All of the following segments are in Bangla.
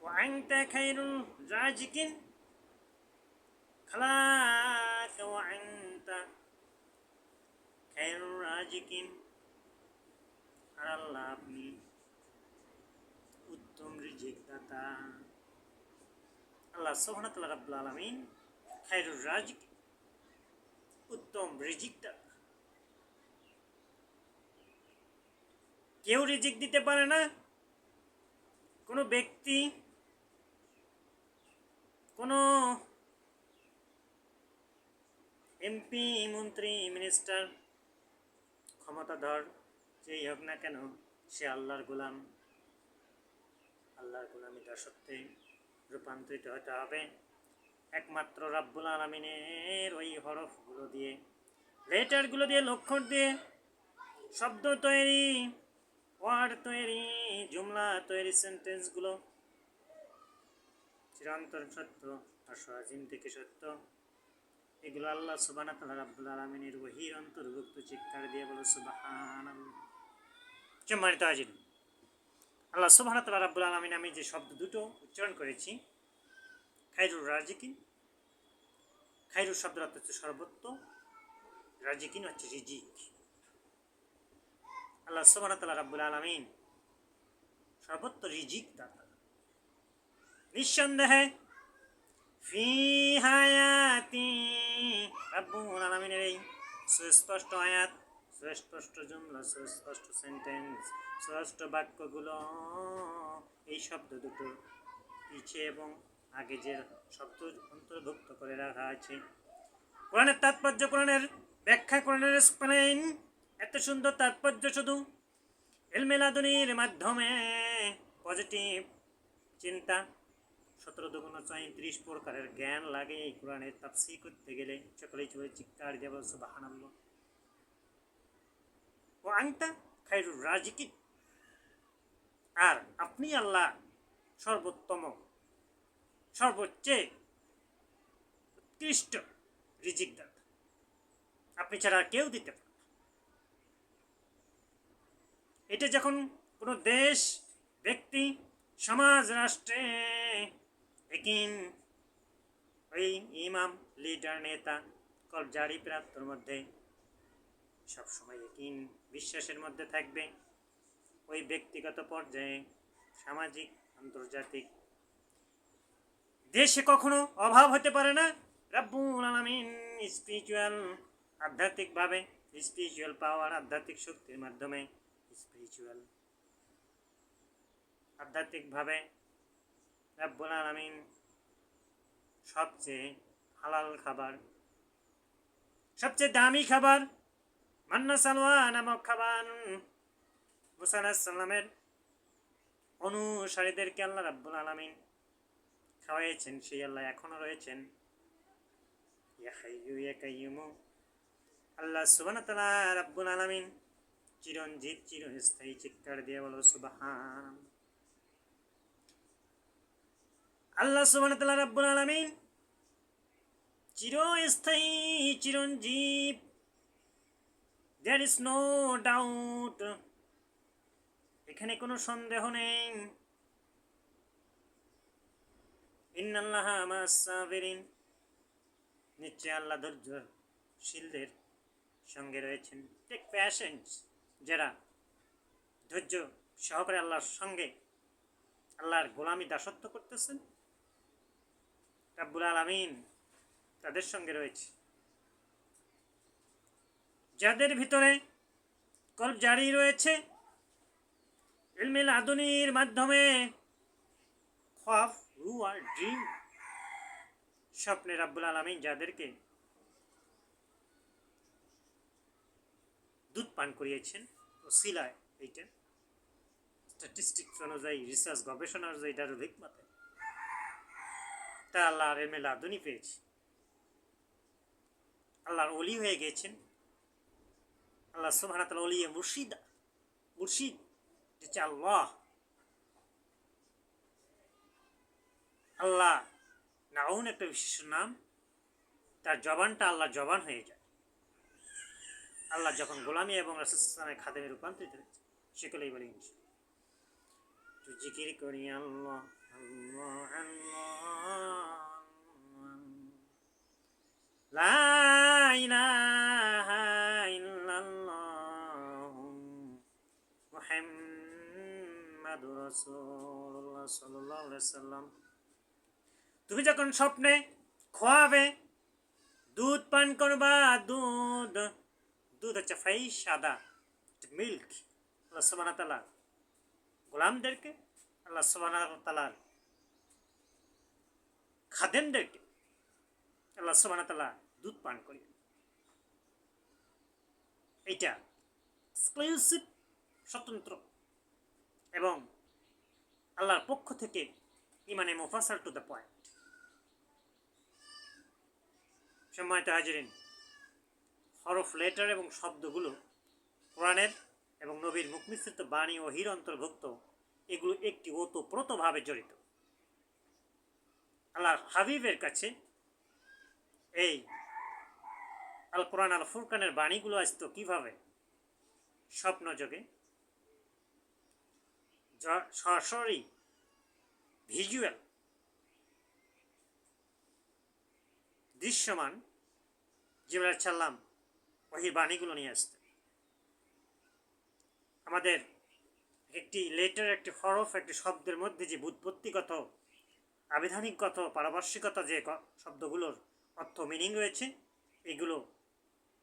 وأنت خير الرازق خلاك وأنت خير الرازق আর আল্লাহ আপনি উত্তম রিজিক দাতা। আল্লাহ সুবহানাহু ওয়া তাআলা রাব্বুল আলামিন খায়রুর রাজিক, উত্তম রিজিক দাতা। কেউ রিজিক দিতে পারে না, কোনো ব্যক্তি, কোনো এমপি, মন্ত্রী, মিনিস্টার, ক্ষমতাধর যেই হোক না কেন, সে আল্লাহর গোলাম। আল্লাহর গোলামি দাসত্বে রূপান্তরিত হতে হবে একমাত্র রাব্বুল আলামিনের ওই হরফগুলো দিয়ে, লেটারগুলো দিয়ে, লক্ষর দিয়ে, শব্দ তৈরি, ওয়ার্ড তৈরি, জুমলা তৈরি, সেন্টেন্সগুলো চিরন্তন সত্য, আসওয়াজিম থেকে সত্য। এগুলো আল্লাহ সুবহানাহু ওয়া তাআলা রাব্বুল আলামিনের ওহীর অন্তর্ভুক্ত। চিৎকার দিয়ে বলো সুবহানাল্লাহ। সম্মানিত হাজির, আল্লাহ সুবহানাহু ওয়া তাআলা রাব্বুল আলামিন, আমি যে শব্দ দুটো উচ্চারণ করেছি, খায়রুর রাজিকিন, খায়রুর শব্দের অর্থ হচ্ছে সর্বোত্ত, রাজিকিন হচ্ছে রিজিক। আল্লাহ সুবহানাহু ওয়া তাআলা রাব্বুল আলামিন সর্বোত্ত রিজিক দাতা। নিঃসন্দেহে ফি হায়াতি, রাব্বুল আলামিনের এই সুস্পষ্ট আয়াত, সুস্পষ্ট জুমলা, সুস্পষ্ট সেন্টেন্স, সুস্পষ্ট বাক্যগুলো, এই শব্দ দুটো পিছে এবং আগে যে শব্দ অন্তর্ভুক্ত করে রাখা আছে, কোরআনের তাৎপর্য, কোরআনের ব্যাখ্যা, কোরআনের এক্সপ্লেইন, এত সুন্দর তাৎপর্য শুধু ইলমে লাদুনির মাধ্যমে। পজিটিভ চিন্তা, 17×34 প্রকারের জ্ঞান লাগে এই কোরআনের তাফসীর করতে গেলে। সকলেই চলে চিৎকার দিয়ে বলো সুবহানাল্লাহ। ও আনতা খায়রুর রাজিকিন, আর আপনি আল্লাহ সর্বোত্তম, সর্বোচ্চে উৎকৃষ্ট রিজিক দাতা। আপনি ছাড়া আর কেউ দিতে পারে। এটা যখন কোনো দেশ, ব্যক্তি, সমাজ, রাষ্ট্রে একিন, ওই ইমাম, লিডার, নেতা, কর্মচারী প্রাপ্তর মধ্যে সবসময় একিন, বিশ্বাসের মধ্যে থাকবে। ওই ব্যক্তিগত পর্যায়ে, সামাজিক, আন্তর্জাতিক, দেশে কখনো অভাব হতে পারে না। রাব্বুল আলামিন স্পিরিচুয়াল, আধ্যাত্মিকভাবে, স্পিরিচুয়াল পাওয়ার, আধ্যাত্মিক শক্তির মাধ্যমে, স্পিরিচুয়াল, আধ্যাত্মিকভাবে রাব্বুল আলামিন সবচেয়ে হালাল খাবার, সবচেয়ে দামি খাবার, মান্না সালওয়া নামক খাবার মুসা আলাইহিস সালামের অনুসারীদেরকে আল্লাহ রাব্বুল আলামিন খাওয়াইছেন। সেই আল্লাহ এখনো রয়েছেন। ইয়া হাইয়ু ইয়া কাইয়ুম, আল্লাহ সুবহানাহু ওয়া তাআলা রাব্বুল আলামিন চিরঞ্জীব, চিরস্থায়ী। চিৎকার দিয়ে বলো সুবহান। আল্লাহ সুবহানাহু ওয়া তাআলা রাব্বুল আলামিন চিরস্থায়ী, চিরঞ্জীব। দেয়ার ইজ নো ডাউট, এখানে কোনো সন্দেহ নেই। ইন্নাল্লাহা মা'আস সাবিরিন, নিশ্চয় আল্লাহ ধৈর্যশীলদের সঙ্গে রয়েছেন। টেক প্যাশেন্স, যারা ধৈর্য সহকারে আল্লাহর সঙ্গে, আল্লাহর গোলামি দাসত্ব করতেছেন, রাব্বুল আলামিন তাদের সঙ্গে রয়েছে। যাদের ভিতরে কলব জারি রয়েছে, ইলমে লাদুনির মাধ্যমে, খওয়াফ, রুয়া, ড্রিম, স্বপ্নে রাব্বুল আলামিন যাদেরকে দুধ পান করিয়েছেন, ওসিলায়, এইটা স্ট্যাটিস্টিক্স অনুযায়ী, রিসার্চ, গবেষণা অনুযায়ী, এটার হিকমতে তা আল্লাহর ইলমে লাদুনি পেয়েছে, আল্লাহর ওলি হয়ে গেছেন। আল্লাহ সুবহানাহু ওয়া তাআলা ওলি মুর্শিদ, মুর্শিদ হচ্ছে আল্লাহ। আল্লাহ নাউন একটা বিশেষ নাম, তার জবানটা আল্লাহর জবান হয়ে যায়। আল্লাহ যখন গোলামি এবং রাসূল সাল্লাল্লাহু আলাইহি ওয়াসাল্লামের খাদেমে রূপান্তরিত হয়েছে, সেগুলোই বলে জিকির করি আল্লাহ আল্লাহ আল্লাহ লা ইলাহা ইল্লাল্লাহ মুহাম্মাদুর রাসূলুল্লাহ সাল্লাল্লাহু আলাইহি সাল্লাম। তুমি যখন স্বপ্নে খোয়াবে, দুধ পান করবা, দুধ দুধ হচ্ছে ফ্রেশ সাদা মিল্ক, আল্লাহ সুবহানাহু ওয়া তাআলা গোলামদেরকে, আল্লাহ সুবহানাহু ওয়া তাআলার খাদেমদেরকে আল্লাহ সুবহানাহু ওয়া তাআলা দুধ পান করি। এইটা এক্সক্লুসিভ, স্বতন্ত্র এবং আল্লাহর পক্ষ থেকে ইমানে মুফাসাল টু দ্য পয়েন্ট। সম্মানিত হাজিরিন, হরফ, লেটার এবং শব্দগুলো কোরআনের এবং নবীর মুখ নিঃসৃত বাণী ও হির অন্তর্ভুক্ত। এগুলো একটি ওতপ্রোতভাবে জড়িত। আল্লাহ হাবিবের কাছে এই আল কোরআন আল ফুরকানের বাণীগুলো আসতো কিভাবে? স্বপ্নযোগে, সরাসরি ভিজুয়াল, দৃশ্যমান জিবরাইল সাল্লাম ওহির বাণীগুলো নিয়ে আসতেন। আমাদের একটি লেটার, একটি হরফ, একটি শব্দের মধ্যে যে ব্যুৎপত্তিগত, আবিধানিকগত, পারপার্শ্বিকত যে শব্দগুলোর অর্থ, মিনিং রয়েছে, এগুলো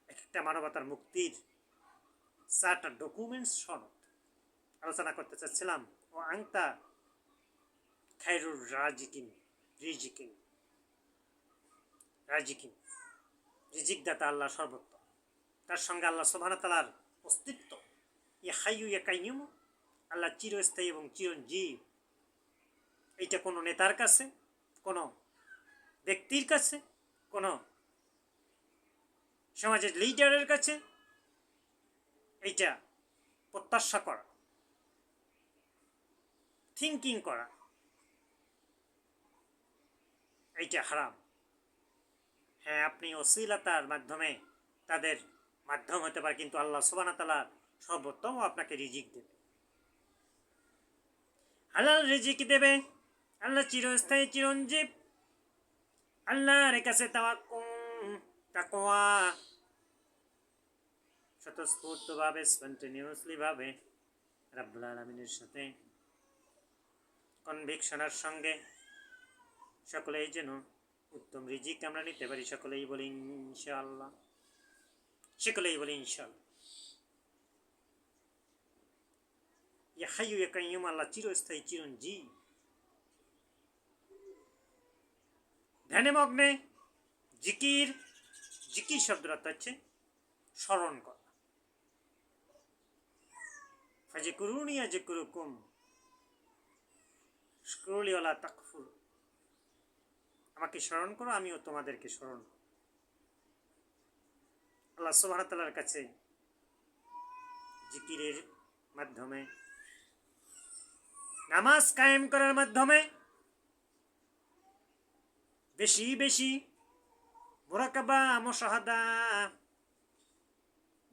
এক একটা মানবতার মুক্তির চারটা ডকুমেন্টস সনদ আলোচনা করতে চাচ্ছিলাম। ও আংতা খায়রুর রাজিকিন, রিজিকিন, রাজিকিন, রিজিক দাতা আল্লাহ সর্বোত্তম। তার সঙ্গে আল্লাহ সুবহানাহু ওয়া তাআলার অস্তিত্ব, ইয়া হাইয়্যু ইয়া কাইয়্যুম, আল্লাহ চিরস্থায়ী এবং চিরঞ্জীব। এইটা কোনো নেতার কাছে, কোনো ব্যক্তির কাছে, কোনো সমাজের লিডারের কাছে এইটা প্রত্যাশা করা, থিঙ্কিং করা, এইটা হারাম। হ্যাঁ, আপনি ওসিলাতার মাধ্যমে তাদের মাধ্যম হতে পারে, কিন্তু আল্লাহ সুবহানাহু ওয়া তাআলা সর্বোত্তম আপনাকে রিজিক দেবে, হালাল রিজিক দেবে। আল্লাহ চিরস্থায়ী, চিরঞ্জীব। আল্লাহর কাছে তাকওয়া স্বতঃস্ফূর্তভাবে, স্পন্টেনিয়াসলি ভাবে রাব্বুল আলামিনের সাথে কনভিকশনের সঙ্গে সকলেই যেন উত্তম রিজিক আমরা নিতে পারি। সকলেই বলি ইনশাআল্লাহ, সকলেই বলি ইনশাআল্লাহ। ইয়া হাইয়্যু ইয়া কাইয়্যুম, আল্লাহ চিরস্থায়ী, চিরঞ্জীব। ধ্যানে মগ্নে জিকির, জিকির শব্দের অর্থ হচ্ছে স্মরণ করা। ফাযকুরুনি আযকুরুকুম ওয়াশকুরুলি ওয়ালা তাকফুর, আমাকে স্মরণ করো, আমিও তোমাদেরকে স্মরণ করব। আল্লাহ সুবহানাহু ওয়া তাআলার কাছে জিকিরের মাধ্যমে, নামাজ কায়েম করার মাধ্যমে, বেশি বেশি মুরাকাবা, মুশাহাদা,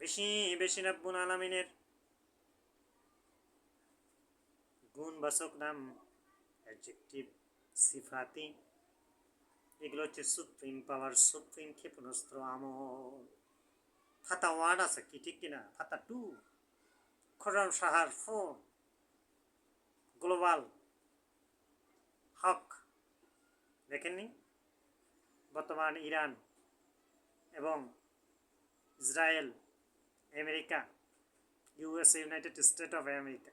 বেশি বেশি রাব্বুল আলামিনের গুণবাচক নাম, অ্যাডজেক্টিভ, সিফাতি, এগুলো হচ্ছে সুপ্রিম পাওয়ার, সুপ্রিম ক্ষেপণাস্ত্র আমল। ফাতা 1 আছে কি, ঠিক কিনা? ফাতা 2, খোরাম সাহার 4, গ্লোবাল হক। দেখেননি বর্তমান ইরান এবং Israel, America, USA, United state of America.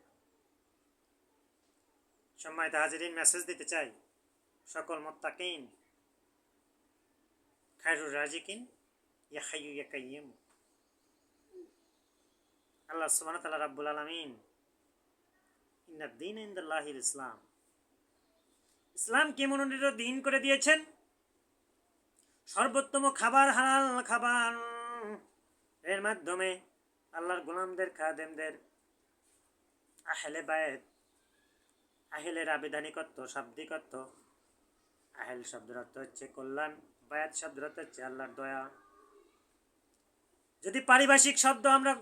সম্মানিত হাজিরিন, মেসেজ দিতে চাই সকল মুত্তাকিন, খায়রুর রাজিকিন, ইয়া হাইয়্যু ইয়া কাইয়্যুম। আল্লাহ সুবহানাহু ওয়া তাআলা রাব্বুল আলামিন ইন্নাদ দীন ইনদাল্লাহিল ইসলাম, ইসলামকে মনোনীত দিন করে দিয়েছেন। সর্বোত্তম খাবার, হালাল খাবার, এর মাধ্যমে আল্লাহর গোলামদের, খাদেমদের, আহলে বায়ত, আহলের আবিধানিকত্ব, শাব্দিকত্ব। আহল শব্দের অর্থ হচ্ছে কল্যাণ, বায়াত শব্দের অর্থ হচ্ছে আল্লাহর দয়া। যদি পারিভাষিক শব্দ আমরা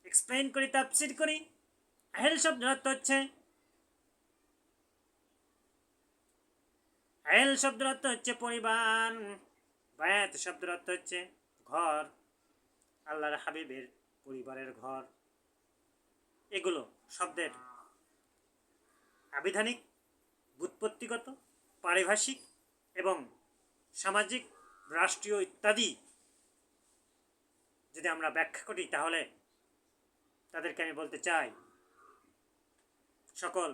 এক্সপ্লেইন করি, তাফসীর করি, আহল শব্দের অর্থ হচ্ছে আহেল শব্দের অর্থ হচ্ছে পরিবার, বায়াত শব্দের অর্থ হচ্ছে ঘর, আল্লাহর হাবিবের পরিবারের ঘর। এগুলো শব্দের আবিধানিক, ব্যুৎপত্তিগত, পারিভাষিক এবং সামাজিক, রাষ্ট্রীয় ইত্যাদি যদি আমরা ব্যাখ্যা করি, তাহলে তাদেরকে আমি বলতে চাই, সকল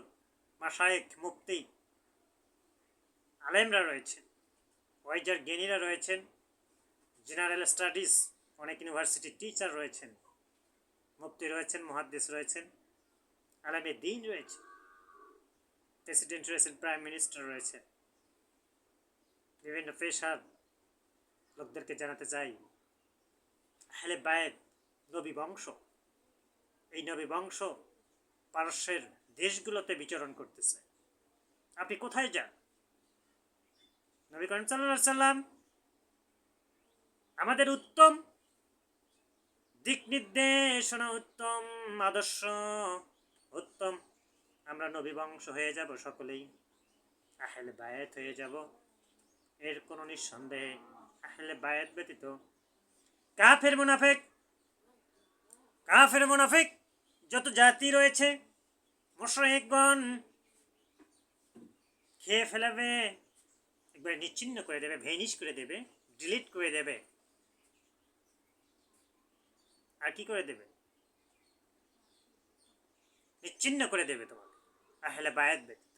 মাশায়েখ, মুফতি, আলেমরা রয়েছেন, ওয়াইজার জ্ঞানীরা রয়েছেন, জেনারেল স্টাডিজ অনেক ইউনিভার্সিটির টিচার রয়েছেন, মুফতি রয়েছেন, মুহাদ্দিস রয়েছেন, আলেমে দ্বীন রয়েছে, প্রেসিডেন্ট রয়েছেন, প্রাইম মিনিস্টার রয়েছেন, বিভিন্ন পেশার লোকদেরকে জানাতে চাই, আহলে বায়েত নবী বংশ। এই নবী বংশ পারস্যের দেশগুলোতে বিচরণ করতেছে। আপনি কোথায় যান, নবী করিম সাল্লাল্লাহু আলাইহি সাল্লাম আমাদের উত্তম দিক নির্দেশনা, উত্তম আদর্শ, উত্তম, আমরা নবী বংশ হয়ে যাব, সকলেই আহলে বায়েত হয়ে যাব, এর কোনো নিঃসন্দেহে। আহলে বায়েত ব্যতীত কাফের মুনাফিক যত জাতি রয়েছে, মুশরিকগণ খেয়ে ফেলাবে, একবার নিচ্ছিন্ন করে দেবে, ভেনিশ করে দেবে, ডিলিট করে দেবে। আর কি করে দেবে? নিচ্ছিন্ন করে দেবে তোমাকে আহলে বায়াত ব্যতীত।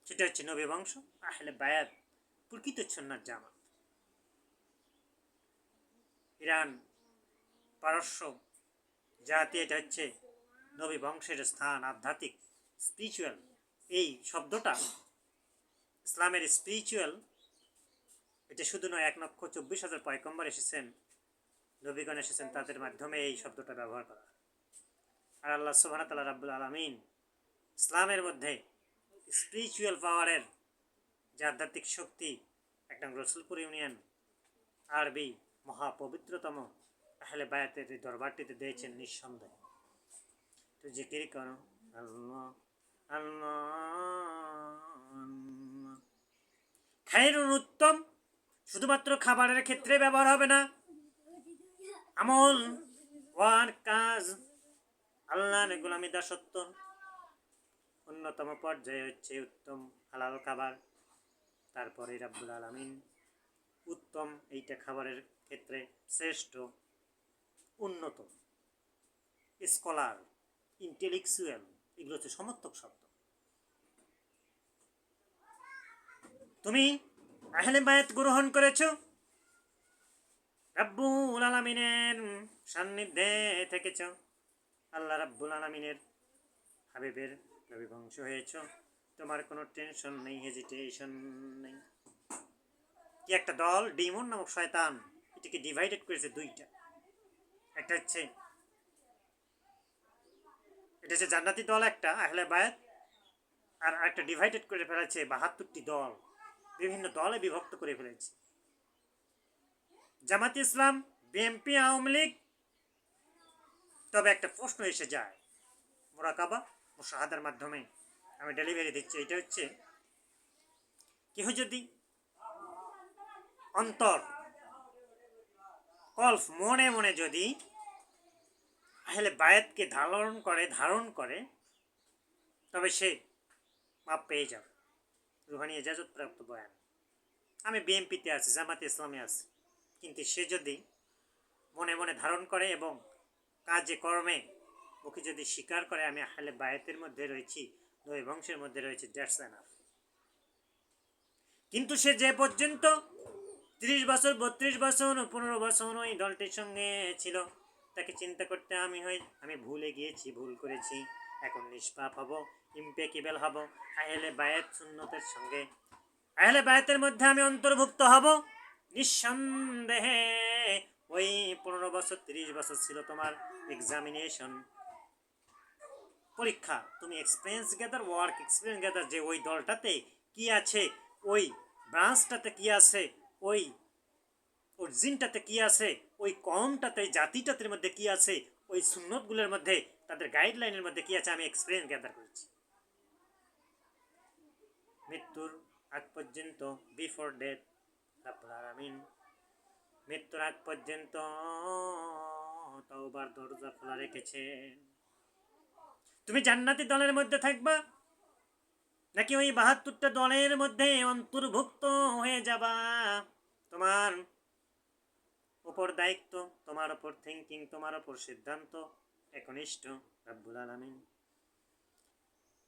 সেটা হচ্ছে নবী বংশ, আহলে বায়াত, প্রকৃত সুন্নাত জামাত। ইরান, পারস্য জাতি, এটা হচ্ছে নবী বংশের স্থান, আধ্যাত্মিক, স্পিরিচুয়াল। এই শব্দটা ইসলামের স্পিরিচুয়াল, এটা শুধু নয়, 1,24,000 পয়গম্বর এসেছেন, নবীগণ এসেছেন, তাদের মাধ্যমে এই শব্দটা ব্যবহার করা। আর আল্লাহ সুবহানাহু ওয়া তাআলা রাব্বুল আলামিন ইসলামের মধ্যে স্পিরিচুয়াল পাওয়ারের যে আধ্যাত্মিক শক্তি, একটা রসুলপুর ইউনিয়ন আরবি মহাপবিত্রতম আহলে বায়াতের এই দরবারটিতে দিয়েছেন নিঃসন্দেহে। তো জিকির করো আল্লাহ আল্লাহ। খায়রুল, উত্তম, শুধুমাত্র খাবারের ক্ষেত্রে ব্যবহার হবে না, আমল, ওয়ার, কাজ, আল্লাহর গোলামি দাসত্ব, অন্যতম পর্যায়ে হচ্ছে উত্তম হালাল খাবার। তারপরে রাব্বুল আলামিন উত্তম, এইটা খাবারের ক্ষেত্রে শ্রেষ্ঠ, উন্নত, স্কলার, ইন্টেলেকচুয়াল, এগুলো হচ্ছে সমর্থক শব্দ। তুমি আহলে বায়াত গ্রহণ করেছো, রাব্বুল আলামিনের সান্নিধ্যে থেকেছ, আল্লাহ রাব্বুল আলামিনের হাবিবের নবী বংশ হয়েছ, তোমার কোনো টেনশন নেই, হেজিটেশন নেই। কি একটা দল, ডিমন নামক শয়তান, এটাকে ডিভাইডেড করেছে দুইটা। একটা হচ্ছে, এটা হচ্ছে জান্নাতি দল একটা, আহলে বায়াত, আর একটা ডিভাইডেড করে ফেলেছে 72টি দল, বিভিন্ন দলে বিভক্ত করে ফেলেছে। জামাত ইসলাম, বিএনপি, আওয়ামী লীগ। তবে একটা প্রশ্ন এসে যায়, মুরাকাবা মুশাহাদার মাধ্যমে আমি ডেলিভারি দিচ্ছি, এটা হচ্ছে, কেহ যদি অন্তর কলফ, মনে মনে যদি আহলে বায়াতকে ধারণ করে, তবে সে মাপ পেয়ে যাবে। রুহানি ইজাজত প্রাপ্ত বয়ান। আমি বিএনপিতে আছি, জামাতে ইসলামে আছি, কিন্তু সে যদি মনে মনে ধারণ করে এবং কাজে কর্মে ওকে যদি স্বীকার করে আমি আহলে বায়াতের মধ্যে রয়েছি, নবী বংশের মধ্যে রয়েছি, দ্যাটস এনাফ। কিন্তু সে যে পর্যন্ত 30 বছর, 32 বছর, 15 বছর ওই দলটির সঙ্গে ছিল, তাকে চিন্তা করতে আমি ভুলে গিয়েছি, ভুল করেছি, এখন নিষ্পাপ হব, ইম্পেকেবল হব, আহলে বায়াত সুন্নতের সঙ্গে, আহলে বায়াতের মধ্যে আমি অন্তর্ভুক্ত হব। নিঃসন্দেহে ওই 15 বছর, 30 বছর ছিল তোমার এক্সামিনেশন, পরীক্ষা, তুমি experience gather, work experience gather, যে ওই দলটাতে কি আছে, ওই ব্রাঞ্চটাতে কি আছে, ওই অরিজিনটাতে কি আছে, ওই কমটাতে, জাতিটাতে মধ্যে কি আছে, ওই সুন্নতগুলোর মধ্যে, তাদের গাইডলাইনের মধ্যে কি আছে, আমি এক্সপিরিয়েন্স গ্যাদার করেছি। মৃত্যুর আগ পর্যন্ত, বিফোর ডেথ, রব্বুল আলামিন মৃত্যুর আগ পর্যন্ত তওবার দরজা খোলা রেখেছেন। তুমি জান্নাতি দলের মধ্যে থাকবা, নাকি ওই ৭২টা দলের মধ্যে অন্তর্ভুক্ত হয়ে যাবা? তোমার উপর দায়িত্ব, তোমার উপর থিঙ্কিং, তোমার উপর সিদ্ধান্ত একনিষ্ঠ। রব্বুল আলামিন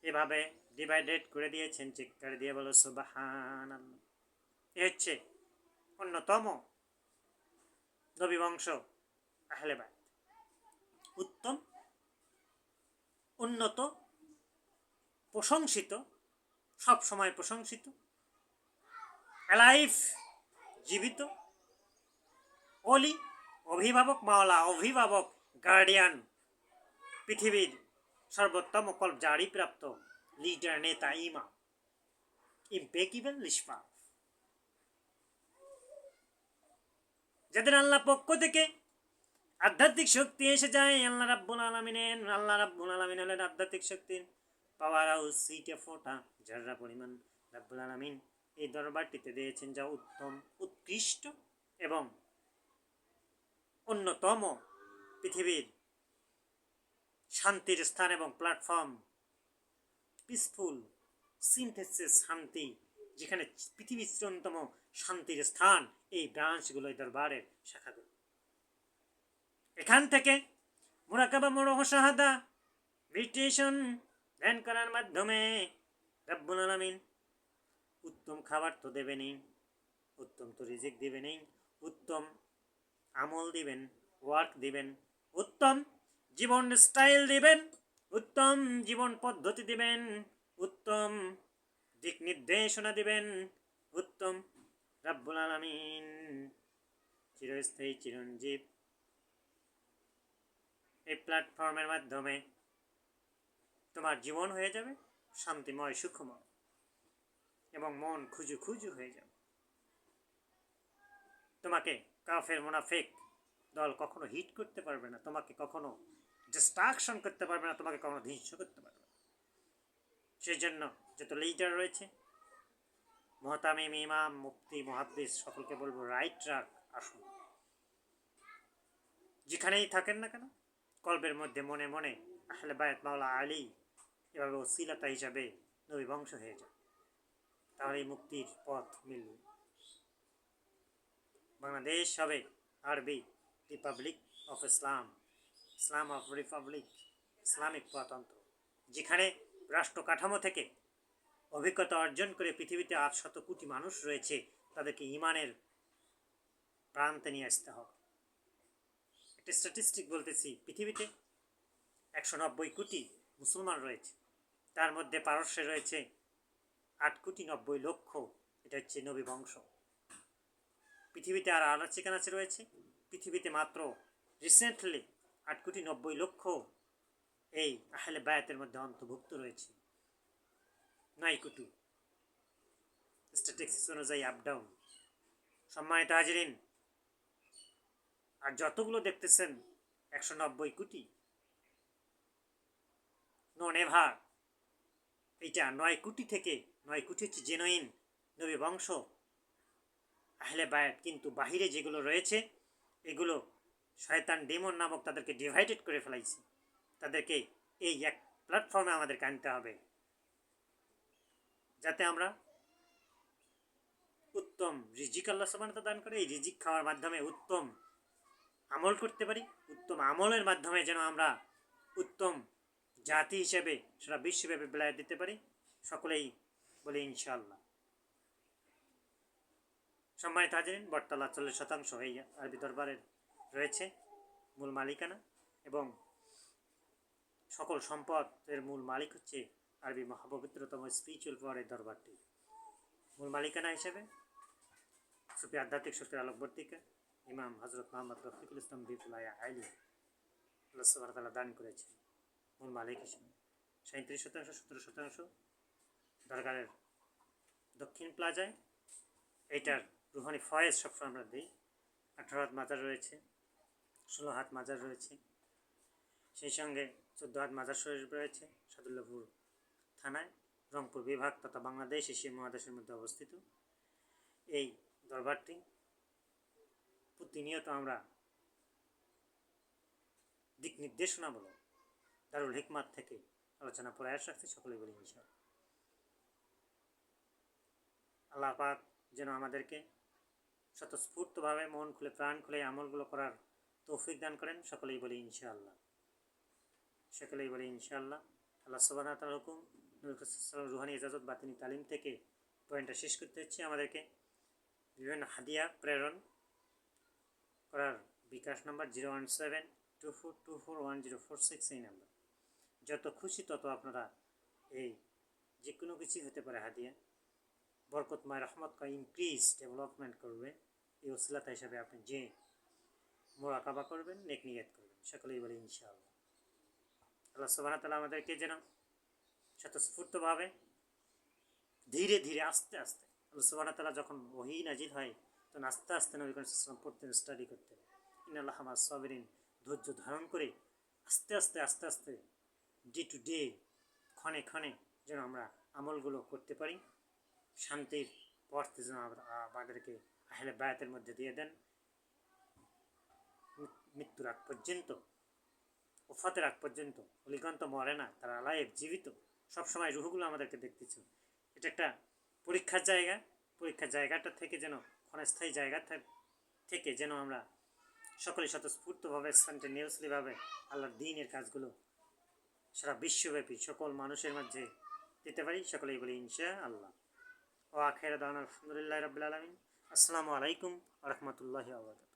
এভাবে ডিভাইডেড করে দিয়েছেন। চিৎকার দিয়ে বলো সুবহানাল্লাহ। এ হচ্ছে অন্যতম নবী বংশ আহলে বাইত, উত্তম, উন্নত, প্রশংসিত, সব সময় প্রশংসিত, অ্যালাইভ, জীবিত, অলি, অভিভাবক, মাওলা, অভিভাবক, গার্ডিয়ান, পৃথিবীর সর্বোত্তম কল্প জারি প্রাপ্ত লিডার, নেতা, ইমাম, ইম্পেকিবল লিশফা, যাদের আল্লাহ পক্ষ থেকে আধ্যাত্মিক শক্তি এসে যায়। আল্লাহ রাব্বুল আলামিন হলেন আধ্যাত্মিক শক্তির পাওয়ার হাউস, সিটে ফোটা যাররা পরিমাণ। রাব্বুল আলামিন এই দরবারটিতে দিয়েছেন যা উত্তম, উৎকৃষ্ট এবং অন্যতম পৃথিবীর শান্তির স্থান এবং প্ল্যাটফর্ম, পিসফুল সিনথেসিস শান্তি, যেখানে পৃথিবীর চিরন্তম শান্তির স্থান। এই ব্রাঞ্চগুলো, এই দরবারের শাখাগুলো, এখান থেকে মুরাকাবা, মুশাহাদা, মেডিটেশন, ধ্যান করার মাধ্যমে রব্বুল আলামিন উত্তম খাবার তো দেবেনই, উত্তম তো রিজিক দিবেনই, উত্তম আমল দিবেন, ওয়ার্ক দিবেন, উত্তম জীবন স্টাইল দিবেন, উত্তম জীবন পদ্ধতি দিবেন, উত্তম দিক নির্দেশনা দিবেন, উত্তম রব্বুল আলামিন চিরস্থায়ী চিরঞ্জীব এই প্ল্যাটফর্মের মাধ্যমে তোমার জীবন হয়ে যাবে শান্তিময়, সুখময় এবং মন খুজু খুজু হয়ে যাবে। তোমাকে কাফের মুনাফিক দল কখনো হিট করতে পারবে না, তোমাকে কখনো ডিস্ট্রাকশন করতে পারবে না, তোমাকে কখনো ধ্বংস করতে পারবে না। সেই জন্য যত লিডার রয়েছে, মুহতামিম, ইমাম, মুফতি, মুহাদ্দিস, সকলকে বলবো রাইট ট্র্যাক আসুন। যেখানেই থাকেন না কেন, কলবের মধ্যে মনে মনে আহলে বায়াত মাওলা আলী এভাবে ওসিলাতা হিসাবে নবী বংশ হয়ে যায়, তাহলে মুক্তির পথ মিলবে। বাংলাদেশ হবে আরবি Republic of Islam, Islam of Republic, Islamic প্রজাতন্ত্র, যেখানে রাষ্ট্র কাঠামো থেকে অভিজ্ঞতা অর্জন করে পৃথিবীতে ৮০০ কোটি মানুষ রয়েছে, তাদেরকে ইমানের প্রান্তে নিয়ে আসতে হবে। একটা স্ট্যাটিস্টিক বলতেছি, পৃথিবীতে ১৯০ কোটি মুসলমান রয়েছে, তার মধ্যে পারস্যে রয়েছে ৮,৯০,০০,০০০। এটা হচ্ছে নবী বংশ। পৃথিবীতে আর আনাচে কানাচে রয়েছে, পৃথিবীতে মাত্র রিসেন্টলি ৮,৯০,০০,০০০ এই আহলে বায়াতের মধ্যে অন্তর্ভুক্ত রয়েছে। ৯ কোটি, স্ট্যাটিস্টিক্স অনুযায়ী আপ ডাউন। সম্মানিত হাজিরিন, আর যতগুলো দেখতেছেন ১৯০ কোটি, নন এভার, এইটা ৯ কোটি থেকে ৯ কোটি হচ্ছে জেনুইন নবী বংশ আহলে বায়াত। কিন্তু বাহিরে যেগুলো রয়েছে এগুলো শয়তান ডেমন নামক তাদেরকে ডিভাইডেড করে ফেলাইছে। তাদেরকে এই এক প্ল্যাটফর্মে আমাদেরকে আনতে হবে, যাতে আমরা উত্তম রিজিক আল্লাহ সুবহানাহু ওয়া তাআলা দান করে, এই রিজিক খাওয়ার মাধ্যমে উত্তম আমল করতে পারি। উত্তম আমলের মাধ্যমে যেন আমরা উত্তম জাতি হিসেবে সারা বিশ্বব্যাপী বেলায় দিতে পারি। সকলেই বলি ইনশাআল্লাহ। সম্মানিত হাজিরিন, বটতলা 40% এই আরবি দরবারের রয়েছে মূল মালিকানা, এবং সকল সম্পদের মূল মালিক হচ্ছে আরবি মহাপবিত্রতম স্পিরিচুয়াল পাওয়ারের দরবারটি। মূল মালিকানা হিসেবে সুফি আধ্যাত্মিক শক্তির আলোকবর্তিকা ইমাম হজরত মোহাম্মদ রফিকুল ইসলাম বিপুল্লাহ আলী আল্লাহ সুবহানাহু ওয়া তাআলা দান করেছেন মূল মালিক হিসেবে। 37%, 17% দরগারের দক্ষিণ প্লাজায় এইটার রুহানি ফয়েজ সবসময় আমরা দিই। 18 হাত মাজার রয়েছে, 16 হাত মাজার রয়েছে, সেই সঙ্গে 14 হাত মাজার শরীফ রয়েছে সাদুল্লাপুর থানায়। রংপুর বিভাগ তথা বাংলাদেশ এশিয়া মহাদেশের মধ্যে অবস্থিত। এই দরবারটি প্রতিনিয়ত আমরা দিক নির্দেশনামূলক দারুল হিকমাত থেকে আলোচনা প্রয়াস রাখছি, সকলেই বলি ইনশাআল্লাহ। আল্লাহ পাক যেন আমাদেরকে স্বতঃস্ফূর্তভাবে মন খুলে প্রাণ খুলে আমলগুলো করার তৌফিক দান করেন, সকলেই বলি ইনশাআল্লাহ। সকলেই বলি ইনশাআল্লাহ। আল্লাহ সুবহানাহু ওয়া তাআলার হুকুম, নবী সাল্লাল্লাহু রুহানি ইজাজত বাতিনি তালিম থেকে পয়েন্টটা শেষ করতে হচ্ছে। আমাদেরকে বিভিন্ন হাদিয়া প্রেরণ করার বিকাশ নাম্বার 01724241046, এই নাম্বার। যত খুশি তত আপনারা এই যে কোনো কিছুই হতে পারে হাদিয়া, বরকতময় রহমতময় ইনক্রিজ ডেভেলপমেন্ট করবে, এই ওসিলাতা হিসাবে আপনি যে মোরাকাবা করবেন, নেক নিয়ত করবেন, সকলেই বলি ইনশাআল্লাহ। আল্লাহ সুবহানাহু ওয়া তাআলা আমাদেরকে যেন স্বতঃস্ফূর্তভাবে ধীরে ধীরে আস্তে আস্তে, আল্লাহ সুবহানাহু ওয়া তাআলা যখন ওহী নাজিল হয় তখন আস্তে আস্তে নবী করিম সাল্লাল্লাহু আলাইহি ওয়াসাল্লাম পড়তেন, স্টাডি করতেন। ইন্নাল্লাহা মা'আস সাবিরিন, ধৈর্য ধারণ করে আস্তে আস্তে আস্তে আস্তে ডে টু ডে, ক্ষণে ক্ষণে যেন আমরা আমলগুলো করতে পারি। শান্তির পথে যেন আমাদেরকে আহলে বায়াতের মধ্যে দিয়ে দেন। মৃত্যুর আগ পর্যন্ত, ওফাতের আগ পর্যন্ত অলিগন্ত মরে না, তারা লাইভ জীবিত, সবসময় রুহগুলো আমাদেরকে দেখতেছে। এটা একটা পরীক্ষার জায়গা। পরীক্ষার জায়গাটা থেকে যেন, ক্ষণস্থায়ী জায়গা থেকে যেন আমরা সকলে স্বতঃস্ফূর্তভাবে স্পন্টেনিয়াসলিভাবে আল্লাহর দ্বীনের কাজগুলো সারা বিশ্বব্যাপী সকল মানুষের মাঝে দিতে পারি, সকলেই বলি ইনশাআল্লাহ। ওয়া আখিরু দাওয়ানা আলহামদুলিল্লাহি রাব্বিল আলামিন। আসসালামু আলাইকুম ওয়া রাহমাতুল্লাহি ওয়া বারাকাতুহু।